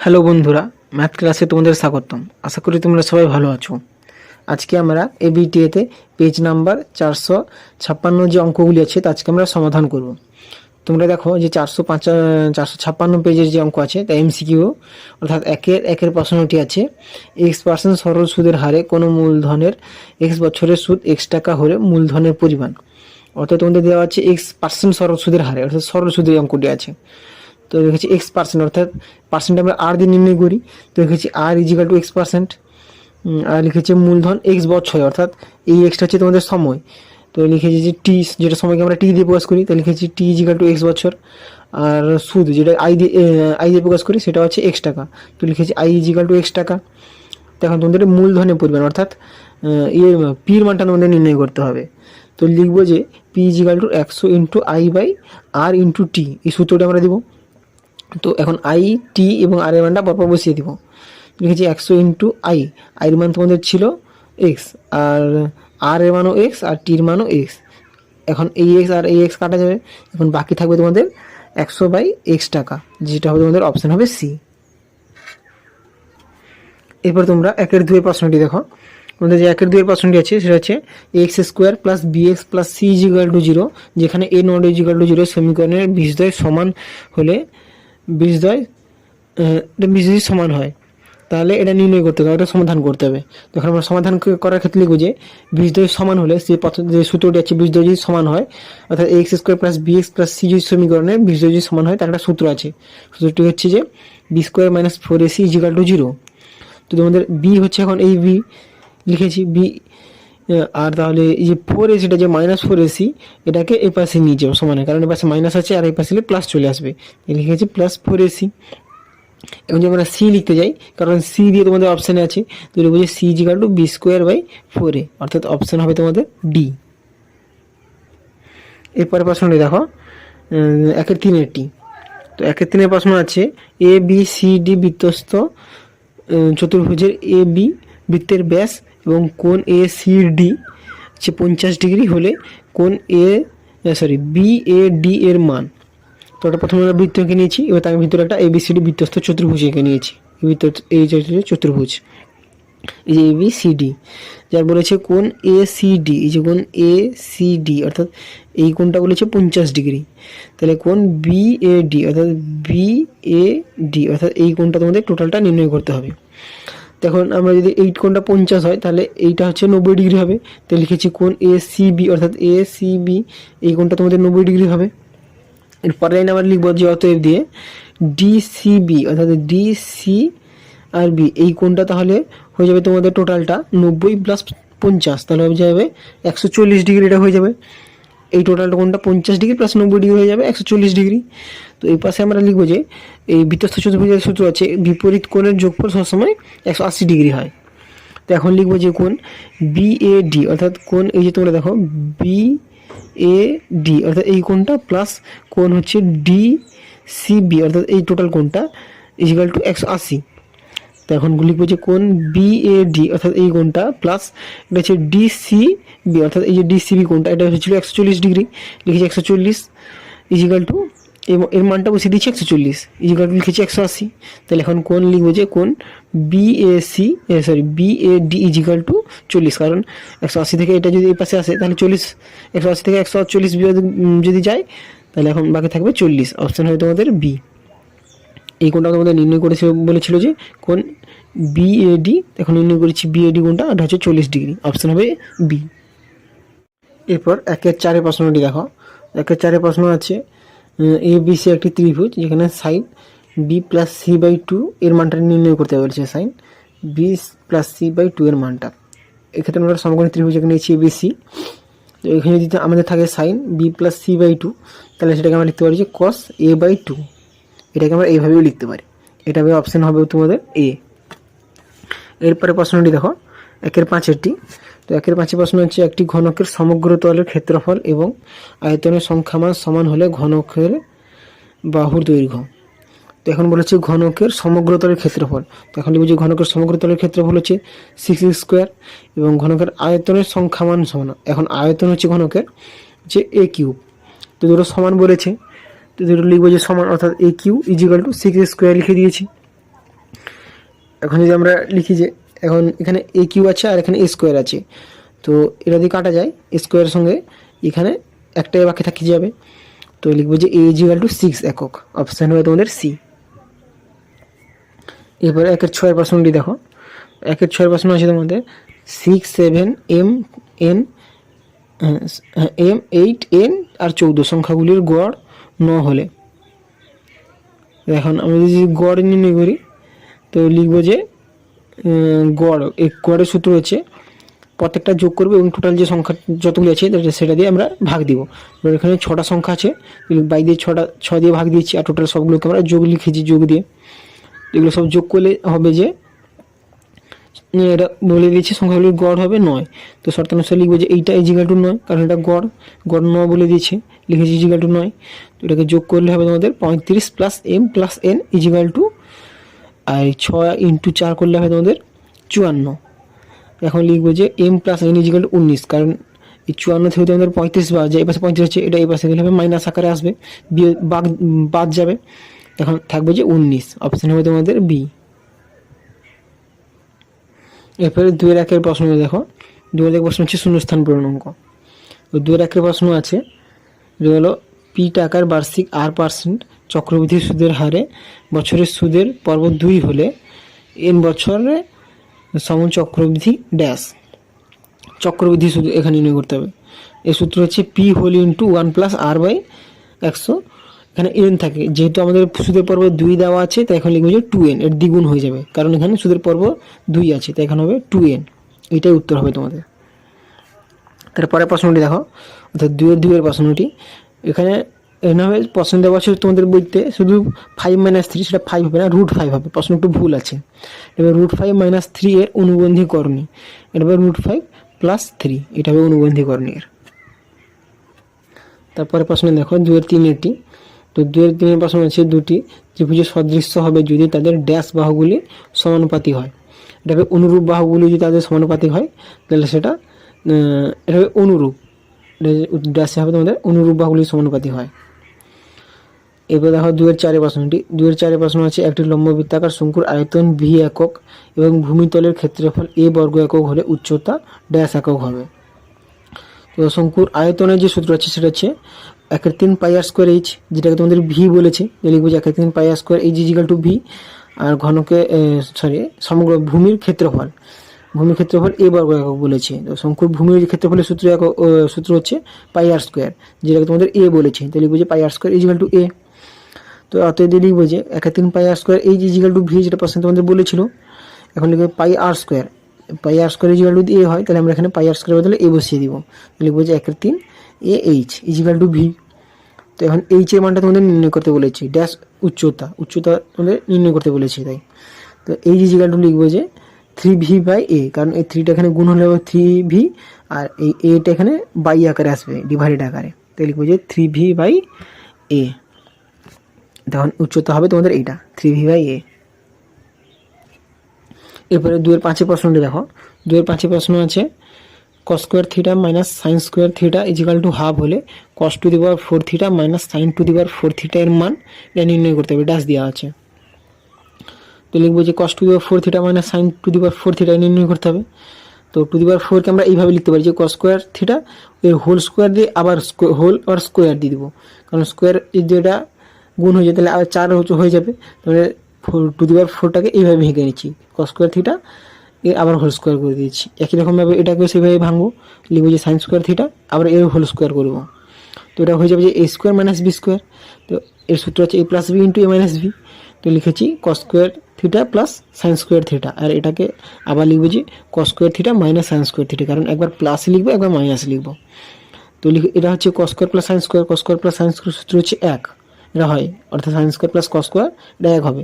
Hello বন্ধুরা, math ক্লাসে তোমাদের স্বাগতম। আশা করি তোমরা সবাই ভালো আছো। আজকে আমরা এবিটিএতে পেজ নাম্বার 456 যে অঙ্কগুলি আছে তা আজকে আমরা সমাধান করব। তোমরা দেখো যে 456 পেজের যে অঙ্ক আছে তা এমসিকিউ, অর্থাৎ একের প্রশ্নটি আছে x% সরল সুদের হারে কোনো মূলধনের x বছরের সুদ x টাকা হলে মূলধনের পরিমাণ। অর্থাৎ তোমাদের দেওয়া আছে x% সরল সুদের হারে, অর্থাৎ সরল সুদের অঙ্কটি আছে। তো লিখেছি x%, অর্থাৎ পার্সেন্ট আমরা আর দিয়ে নির্ণয় করি। তো লিখেছি আর ইজিক্যাল টু x%, আর লিখেছি মূলধন x বছর, অর্থাৎ এই এক্সটা হচ্ছে তোমাদের সময়। তো লিখেছি যে টি, যেটা সময়কে আমরা টি দিয়ে প্রকাশ করি, তো লিখেছি টি ইজিক্যাল টু x বছর। আর সুদ যেটা আই দিয়ে প্রকাশ করি সেটা হচ্ছে x টাকা, তো লিখেছি আই ইজিক্যাল টু x টাকা। তো এখন তোমাদের মূলধনের পরিমাণ, অর্থাৎ পির মানটা তোমাদের নির্ণয় করতে হবে। তো লিখবো যে P equal to 100 into I by R into T, এই সূত্রটা আমরা দিব। তো এখন আই, টি এবং আর এর মানটা পরপর বসিয়ে দিব। লিখেছি 100 ইন্টু আই, আইয়ের মান তোমাদের ছিল এক্স, আর এর মানও এক্স, আর টির মানও এক্স। এখন এই এক্স আর এই এক্স কাটা যাবে, এখন বাকি থাকবে তোমাদের 100 বাই এক্স টাকা, যেটা হবে তোমাদের অপশান হবে সি। এরপর তোমরা 1-2 প্রশ্নটি দেখো। তোমাদের যে 1-2 প্রশ্নটি আছে সেটা হচ্ছে x square plus b x plus c equal to 0, যেখানে এ নট ইজিক্যাল টু 0 সমীকরণের বীজদ্বয় সমান হলে বীজদ্বয় যদি সমান হয় তাহলে এটা নির্ণয় করতে হবে, এটা সমাধান করতে হবে। তখন আমরা সমাধান করার ক্ষেত্রে লিখব যে বীজদ্বয় সমান হলে সেই যে সূত্রটি আছে বীজদ্বয় যদি সমান হয়, অর্থাৎ x square plus b x plus c যদি সমীকরণের বীজদ্বয় যদি সমান হয় তার একটা সূত্র আছে। সূত্রটি হচ্ছে যে b square minus 4ac equal to 0। তো তোমাদের বি হচ্ছে এখন এই বি লিখেছি বি, আর তাহলে এই যে 4ac, এটা যে -4ac, এটাকে এই পাশে নিয়ে যাবো সমানে, কারণ এই পাশে মাইনাস আছে আর এই পাশে প্লাস চলে আসবে, লিখেছি প্লাস 4ac। এবং যদি আমরা সি লিখতে যাই, কারণ সি দিয়ে তোমাদের অপশানে আছে, তো লিখবো যে c equal to b square by 4a, অর্থাৎ অপশান হবে তোমাদের ডি। এরপরে প্রশ্নটি দেখো 1-3 তো 1-3 প্রশ্ন আছে এ বি সি ডি বৃত্তস্থ চতুর্ভুজের এ বি বৃত্তের ব্যাস এবং কোণ এ সি ডি হচ্ছে 50 ডিগ্রি হলে কোণ বি এ ডি এর মান। তো ওটা প্রথমে আমরা বৃত্ত এঁকে নিয়েছি, এবার তার ভিতরে একটা এবিসিডি বৃত্তস্থ চতুর্ভুজ এঁকে নিয়েছি। এই চতুর্ভুজ, এই যে এবিসিডি, যার বলেছে কোণ এ সি ডি, এই যে কোণ এ সি ডি, অর্থাৎ এই কোণটা বলেছে 50 ডিগ্রি। তাহলে কোণ বি এ ডি, অর্থাৎ বি এ ডি, অর্থাৎ এই কোণটা তোমাদের টোটালটা নির্ণয় করতে হবে। তখন আমরা যদি এই কোণটা 50 হয় তাহলে এইটা হচ্ছে 90 ডিগ্রি হবে। তো লিখেছি কোণ এ সি বি, অর্থাৎ এ সি বি, এই কোণটা তোমাদের 90 ডিগ্রি হবে। এরপরে লাইন আবার লিখবো যে অতএব দিয়ে ডিসিবি, অর্থাৎ ডিসি আর বি, এই কোণটা তাহলে হয়ে যাবে তোমাদের টোটালটা 90 প্লাস 50, তাহলে হয়ে যাবে 140 ডিগ্রি, এটা হয়ে যাবে। এই টোটালটা কোণটা 50 ডিগ্রি প্লাস 90 ডিগ্রি হয়ে যাবে 140 ডিগ্রি। তো এই পাশে আমরা লিখবো যে এই বৃত্তস্থ চতুর্ভুজের সূত্র আছে বিপরীত কোণের যোগফল সবসময় 180 ডিগ্রি হয়। তো এখন লিখবো যে কোণ বিএডি, অর্থাৎ কোণ এই যে তোমরা দেখো বি এ ডি, অর্থাৎ এই কোণটা প্লাস কোণ হচ্ছে ডি সি বি, অর্থাৎ এই টোটাল কোণটা ইজিক্যাল টু 180। তো এখন লিখবো যে কোণ বি এ ডি, অর্থাৎ এই কোণটা প্লাস এটা হচ্ছে ডি সি বি, অর্থাৎ এই যে ডি সি বি কোণটা এটা হচ্ছিল 140 ডিগ্রি, লিখেছি 140 ইজিক্যাল টু, এর মানটা বসিয়ে দিচ্ছি 140 ইজিক্যাল টু লিখেছি 180। তাহলে এখন কোণ লিখবো যে কোণ B A D equal to 40, কারণ 180 থেকে এটা যদি এই পাশে আসে তাহলে 180 থেকে 140 যদি যায় তাহলে এখন বাকি থাকবে 40, অপশান হবে তোমাদের বি। এই কোণটা তোমাদের নির্ণয় করেছে বলেছিল যে কোণ বিএডি, এখন নির্ণয় করেছি বিএডি কোণটা, এটা হচ্ছে 40 ডিগ্রি, অপশান হবে বি। এরপর 1-4 প্রশ্নটি দেখো। 1-4 প্রশ্ন আছে এ বি সি একটি ত্রিভুজ, যেখানে sine B plus C by 2 এর মানটা নির্ণয় করতে বলেছে, sine B plus C by 2 এর মানটা। এক্ষেত্রে আমরা সমকোণী ত্রিভুজ এখানে নিয়েছি এ বি সি। তো এখানে যদি আমাদের থাকে sine B plus C by 2, তাহলে সেটাকে আমরা লিখতে পারি যে কস এ বাই 2, এটাকে আমরা এইভাবেও লিখতে পারি, এটা হবে অপশান হবে তোমাদের এ। এরপরে প্রশ্নটি দেখো 1-5। তো 1-5 প্রশ্ন হচ্ছে একটি ঘনকের সমগ্র তলের ক্ষেত্রফল এবং আয়তনের সংখ্যামান সমান হলে ঘনকের বাহুর দৈর্ঘ্য। তো এখন বলেছে ঘনকের সমগ্র তলের ক্ষেত্রফল, তো এখন লিখব যে ঘনকের সমগ্র তলের ক্ষেত্রফল হচ্ছে 6x² এবং ঘনকের আয়তনের সংখ্যামান সমান, এখন আয়তন হচ্ছে ঘনকের যে a³। তো দুটো সমান বলেছে, তো দুটো লিখবো যে সমান, অর্থাৎ a³ ইজিক্যাল টু 6x² লিখে দিয়েছি। এখন যদি আমরা লিখি যে এখন এখানে এ কিউ আছে আর এখানে এ স্কোয়ার আছে, তো এটা দিয়ে কাটা যায়, এ স্কোয়ারের সঙ্গে এখানে একটা বাকি থাকি যাবে, তো লিখবো যে এ ইজিক্যাল টু 6 একক। অপশান হবে তোমাদের সি। এরপরে 1-6 প্রশ্নটি দেখো। 1-6 প্রশ্ন আছে তোমাদের 6, 7, M, 8, N আর 14 সংখ্যাগুলির গড় 9 হলে। এখন আমরা যদি গড় নির্ণয় করি তো লিখবো যে গড়, এই গড়ের সূত্র হচ্ছে প্রত্যেকটা যোগ করবে এবং টোটাল যে সংখ্যা যতগুলি আছে সেটা দিয়ে আমরা ভাগ দিব। এবার এখানে 6টা সংখ্যা আছে, বাই দিয়ে 6 দিয়ে ভাগ দিয়েছি আর টোটাল সবগুলোকে আমরা যোগ লিখেছি যোগ দিয়ে। এগুলো সব যোগ করলে হবে যে এটা বলে দিয়েছি সংখ্যাগুলির গড় হবে 9। তো শর্তানুসারে লিখবো যে এইটা ইজিক্যাল টু 9, কারণ এটা গড় 9 বলে দিয়েছে, লিখেছি ইজিক্যাল টু 9। তো এটাকে যোগ করলে হবে তোমাদের 35 plus M plus N equal to, আর 6 ইন্টু 4 করলে হবে তোমাদের 54। এখন লিখবো যে M plus N equal to 19, কারণ এই 54 থেকে তোমাদের 35 বাদ যায়, এই পাশে 35 হচ্ছে, এটা এই পাশে গেলে হবে মাইনাস আকারে আসবে, বাদ যাবে, এখন থাকবে যে 19। অপশান হবে তোমাদের বি। এরপরে 2-1 প্রশ্ন দেখো। 2-1 প্রশ্ন হচ্ছে শূন্যস্থান পূরণ অঙ্ক। তো 2-1 প্রশ্ন আছে যে হলো পি টাকার বার্ষিক R% চক্রবৃদ্ধি সুদের হারে বছরের সুদের পর্ব 2 হলে N বছরে সম চক্রবৃদ্ধি ড্যাশ। চক্রবৃদ্ধি সুদ এখানে নির্ণয় করতে হবে। এই সূত্র হচ্ছে P whole into 1 plus R by 100। এখানে N থাকে, যেহেতু আমাদের সুদের পর্ব 2 দেওয়া আছে তাই এখন লিখবো যে 2N, এর দ্বিগুণ হয়ে যাবে, কারণ এখানে সুদের পর্ব 2 আছে তাই এখানে হবে 2N। এটাই উত্তর হবে তোমাদের। তারপরে প্রশ্নটি দেখো, অর্থাৎ 2-2 প্রশ্নটি। এখানে হবে প্রশ্ন দেওয়া আছে তোমাদের বইতে শুধু 5 - 3, সেটা 5 হবে না, √5 হবে। প্রশ্ন একটু ভুল আছে। এবার √5 - 3 এর অনুবন্ধী করণী, এটা হবে √5 প্লাস 3, এটা হবে অনুবন্ধী করণী এর। তারপরে প্রশ্ন দেখো 2-3 তো 2-3 প্রশ্ন আছে দুটি ত্রিভুজের সদৃশ্য হবে যদি তাদের ড্যাশ বাহুগুলি সমানুপাতিক হয়। এটা হবে অনুরূপ বাহুগুলি যদি তাদের সমানুপাতিক হয় তাহলে সেটা এটা হবে অনুরূপ, ড্যাশে হবে তোমাদের অনুরূপ বাহুগুলি সমানুপাতিক হয়। এবার দেখো 2-4 প্রশ্নটি। 2-4 প্রশ্ন আছে একটি লম্ব বৃত্তাকার শঙ্কুর আয়তন ভি একক এবং ভূমিতলের ক্ষেত্রফল এ বর্গ একক হলে উচ্চতা ড্যাশ একক হবে। তো শঙ্কুর আয়তনের যে সূত্র আছে সেটা হচ্ছে 1/3 পাই আর স্কোয়ার এইচ, যেটাকে তোমাদের ভি বলেছে, লিখবো যে 1/3 pi r square H equal to V. আর ঘনকে সমগ্র ভূমির ক্ষেত্রফল এ বর্গ একক বলেছে। তো শঙ্কুর ভূমির ক্ষেত্রফলের সূত্র হচ্ছে পাই আর স্কোয়ার, যেটাকে তোমাদের এ বলেছে, তো লিখবো যে pi r square equal to A. তো অতএব লিখবো যে 1/3 pi r square H equal to V, যেটা প্রশ্ন তোমাদের বলেছিল। এখন লিখবো pi r square equal to A হয়, তাহলে আমরা এখানে পাই আর স্কোয়ার বদলে এ বসিয়ে দিব, লিখবো যে 1/3 A H equal to V. তো এখন এইচ এর মানটা তোমাদের নির্ণয় করতে বলেছি, ড্যাশ উচ্চতা তোমাদের নির্ণয় করতে বলেছি, তাই তো এইচ ইজিক্যাল টু লিখবো যে 3v/a, কারণ এই 3টা এখানে গুণ হলে হবে 3v, আর এই এটা এখানে বাই আকারে আসবে, ডিভাইডেড আকারে, তাই লিখবো যে 3v/a। তখন উচ্চতা হবে তোমাদের এইটা 3v/a। এরপরে 2-5 প্রশ্নটি দেখো। 2-5 প্রশ্ন আছে cos square theta minus sine square theta equal to half হলে cos to the power 4 theta minus sine to the power 4 theta এর মান এটা নির্ণয় করতে হবে, ড্যাশ দেওয়া আছে। তো লিখবো যে cos to the power 4 theta minus sine to the power 4 theta নির্ণয় করতে হবে। তো টু দি পাওয়ার 4কে আমরা এইভাবে লিখতে পারি যে cos স্কোয়ার থিটা এর হোল স্কোয়ার দিয়ে আবার হোল আর স্কোয়ার দিয়ে দিব, কারণ স্কোয়ার যদি এটা গুণ হয়ে যায় তাহলে আবার 4 হয়ে যাবে, তাহলে টু দি পাওয়ার 4টাকে এইভাবে ভেঙে নিচ্ছি, cos স্কোয়ার থিটা এর আবার হোল স্কোয়ার করে দিচ্ছি। একই রকমভাবে এটাকে সেভাবে ভাঙবো, লিখবো যে সাইন স্কোয়ার থিটা আবার এর হোল স্কোয়ার করবো, তো এটা হয়ে যাবে যে A square minus B square. তো এর সূত্র হচ্ছে A plus B into A minus B. তো লিখেছি cos square theta plus sine square theta, আর এটাকে আবার লিখবো যে cos square theta minus sine square theta, কারণ একবার প্লাস লিখবো একবার মাইনাস লিখবো। তো এটা হচ্ছে cos square plus sine square, cos square plus sine square সূত্র হচ্ছে 1, এটা হয়, অর্থাৎ sine square plus cos square এটা 1 হবে।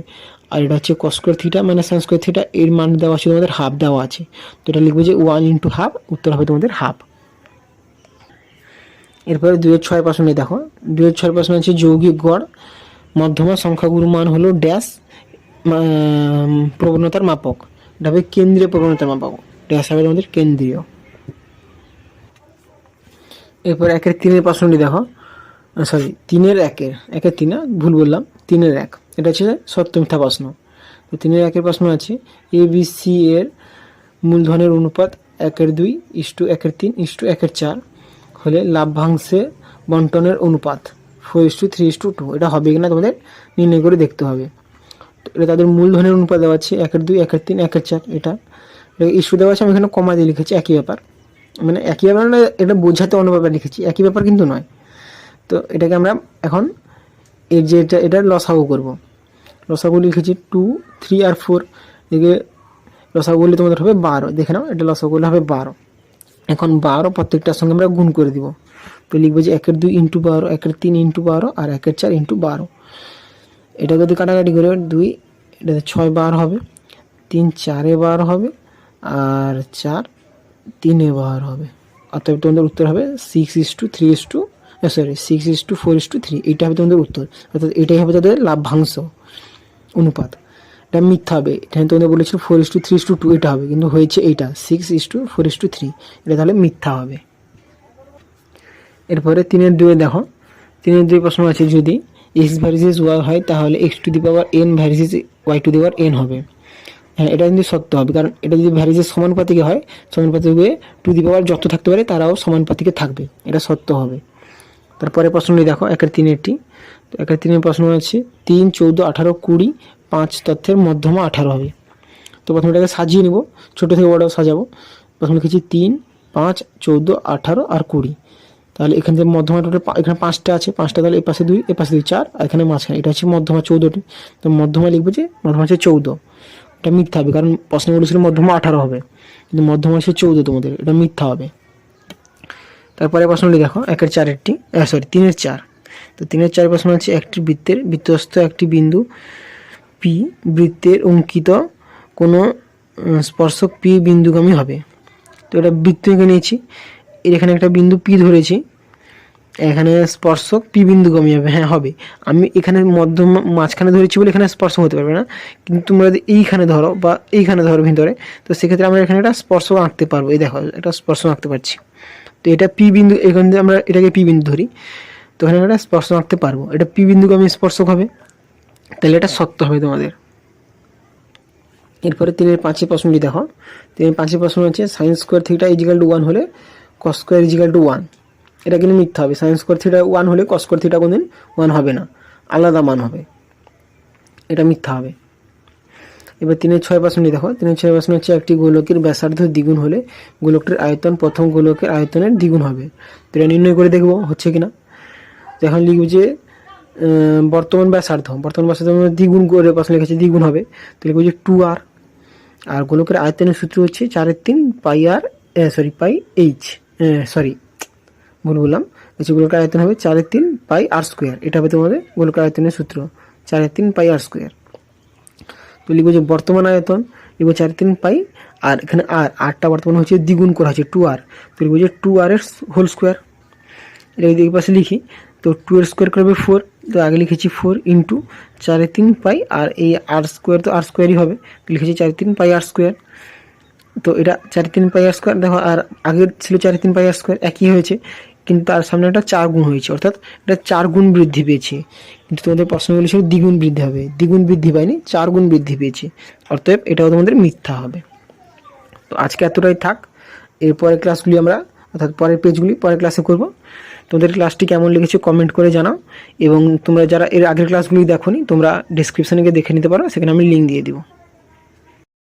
আর এটা হচ্ছে cos square theta minus sine square theta, এর মান দেওয়া আছে তোমাদের হাফ দেওয়া আছে, তো এটা লিখবো যে 1 ইন্টু হাফ, উত্তর হবে তোমাদের হাফ। এরপরে 2-6 প্রশ্ন দেখো। 2-6 প্রশ্ন আছে যৌগিক গড় মধ্যমা সংখ্যাগুলোর মান হলো ড্যাশ প্রবণতার মাপক, এটা হবে কেন্দ্রীয় প্রবণতার মাপক, ড্যাশ হবে তোমাদের কেন্দ্রীয়। এরপর 1-3 প্রশ্নটি দেখো, 3-1 ভুল বললাম, 3-1, এটা হচ্ছে সত্য মিথ্যা প্রশ্ন। তো 3-এর প্রশ্ন আছে ABC এর মূলধনের অনুপাত 1/2:1/3:1/4 হলে লাভ্যাংশে বন্টনের অনুপাত 4:3:2। এটা হবে কিনা তোমাদের নির্ণয় করে দেখতে হবে। তো এটা তাদের মূলধনের অনুপাত দেওয়া আছে 1/2:1/3:1/4। এটা ইস্যু দেওয়া আছে, আমি এখানে কমা দিয়ে লিখেছি, একই ব্যাপার, মানে একই ব্যাপার না, এটা বোঝাতে অন্য ব্যাপার লিখেছি, একই ব্যাপার কিন্তু নয়। তো এটাকে আমরা এখন এর যে এটা লসাগু করব। লসাগু লিখেছি 2, 3 আর 4, এদিকে লসাগু করলে তোমাদের হবে 12। দেখে নাও, এটা লসাগু করলে হবে 12। এখন 12 প্রত্যেকটার সঙ্গে আমরা গুণ করে দিব। তো লিখবো যে 1/2 × 12, 1/3 × 12 আর 1/4 × 12। এটা যদি কাটাকাটি করে 2, এটাতে 6 বার হবে, 3 4-এ 12 হবে, আর 4 3-এ 12 হবে। অতএব তোমাদের উত্তর হবে 6:4:3। এইটা হবে তোমাদের উত্তর, অর্থাৎ এটাই হবে তাদের লাভ্যাংশ অনুপাত। এটা মিথ্যা হবে, এখানে তোমাদের বলেছিল 4:3:2, এটা হবে, কিন্তু হয়েছে এইটা 6:4:3। এটা তাহলে মিথ্যা হবে। এরপরে 3-2 দেখো, 3-2 প্রশ্ন আছে যদি x ভার্সেস y হয় তাহলে x⁴n ভার্সেস y⁴n হবে। হ্যাঁ, এটা কিন্তু সত্য হবে, কারণ এটা যদি ভ্যারিজের সমানুপাতিকে হয়, সমানুপাতিকে টু দি পাওয়ার যত থাকতে পারে তারাও সমানুপাতিকে থাকবে, এটা সত্য হবে। তারপরে প্রশ্নটি দেখো 1/3-এরটি। তো 1/3-এর প্রশ্ন আছে 3, 14, 18, 20 5 তথ্যের মধ্যমা 18 হবে। তো প্রথমে এটাকে সাজিয়ে নিব, ছোটো থেকে বড় সাজাবো। প্রথমে লিখেছি 3, 5, 14, 18 আর 20। তাহলে এখান থেকে মধ্যমা টোটাল এখানে 5টা আছে, 5টা, তাহলে এ পাশে 2, এ পাশে 2, 4, আর এখানে মাঝখানে এটা হচ্ছে মধ্যমা 14টি। তো মধ্যমা লিখবো যে মধ্যমা হচ্ছে 14। এটা মিথ্যা হবে, কারণ প্রশ্ন বলেছিল মধ্যমা 18 হবে, কিন্তু মধ্যমা হচ্ছে 14 তোমাদের, এটা মিথ্যা হবে। তারপরে প্রশ্নটি দেখো 1/4-এরটি, 3-4। তো 3-4 প্রশ্ন আছে একটি বৃত্তের বৃত্তস্থ একটি বিন্দু পি বৃত্তের অঙ্কিত কোনো স্পর্শক পি বিন্দুগামী হবে। তো এটা বৃত্ত এঁকে নিয়েছি, এর এখানে একটা বিন্দু পি ধরেছি, এখানে স্পর্শক পি বিন্দুগামী হবে। হ্যাঁ হবে, আমি এখানে মধ্যম মাঝখানে ধরেছি বলে এখানে স্পর্শ হতে পারবে না, কিন্তু তোমরা যদি এইখানে ধরো বা এইখানে ধরো ভিতরে, তো সেক্ষেত্রে আমরা এখানে একটা স্পর্শ আঁকতে পারবো। এই দেখো, একটা স্পর্শ আঁকতে পারছি। তো এটা পি বিন্দু, এখান থেকে আমরা এটাকে পি বিন্দু ধরি, তো এখানে একটা স্পর্শ আঁকতে পারবো, এটা পি বিন্দুগামী স্পর্শক হবে, তাহলে এটা সত্য হবে তোমাদের। এরপরে 3-5 প্রশ্নটি দেখো, 3-5 প্রশ্ন হচ্ছে sin² θ = 1 হলে cos² = 1। এটা কিন্তু মিথ্যা হবে, sin² θ 1 হলে cos² θ কোনদিন 1 হবে না, আলাদা মান হবে, এটা মিথ্যা হবে। এবার 3-6 প্রশ্নটি দেখো, 3-6 প্রশ্ন হচ্ছে একটি গোলকের ব্যাসার্ধ দ্বিগুণ হলে গোলকটির আয়তন প্রথম গোলকের আয়তনের দ্বিগুণ হবে। তো এটা নির্ণয় করে দেখবো হচ্ছে কিনা। তো এখন লিখব যে বর্তমান ব্যাসার্ধ দ্বিগুণ করে প্রশ্ন লিখেছে, দ্বিগুণ হবে, তো লিখব যে 2r, আর গোলকের আয়তনের সূত্র হচ্ছে 4/3 ভুল বললাম, গোলকের আয়তন হবে 4/3 πr²। এটা হবে তোমাদের গোলকের আয়তনের সূত্র 4/3 πr²। তো লিখবো যে বর্তমান আয়তন, লিখব 4/3 π, আর এখানে আরটা বর্তমান হচ্ছে দ্বিগুণ করা হচ্ছে 2r, তো লিখবো যে 2r²। এটা যদি এই পাশে লিখি, তো 2 করবে 4, তো আগে লিখেছি 4 × 4/3 π, আর এই r² তো r²ই হবে, লিখেছি 4/3 πr²। তো এটা 4/3 πr², দেখো আর আগের ছিল 4/3 πr², একই হয়েছে, কিন্তু তার সামনে একটা 4 গুণ হয়েছে, অর্থাৎ এটা 4 গুণ বৃদ্ধি পেয়েছে। কিন্তু তোমাদের প্রশ্ন বলেছিল দ্বিগুণ বৃদ্ধি হবে, দ্বিগুণ বৃদ্ধি পায়নি, 4 গুণ বৃদ্ধি পেয়েছে, অতএব এটাও তোমাদের মিথ্যা হবে। তো আজকে এতটাই থাক, এরপরের ক্লাসগুলি আমরা, অর্থাৎ পরের পেজগুলি পরের ক্লাসে করব। তোমাদের ক্লাসটি কেমন লেগেছে কমেন্ট করে জানাও, এবং তোমরা যারা এর আগের ক্লাসগুলি দেখোনি তোমরা ডেসক্রিপশনে গিয়ে দেখে নিতে পারো, সেখানে আমি লিঙ্ক দিয়ে দিব।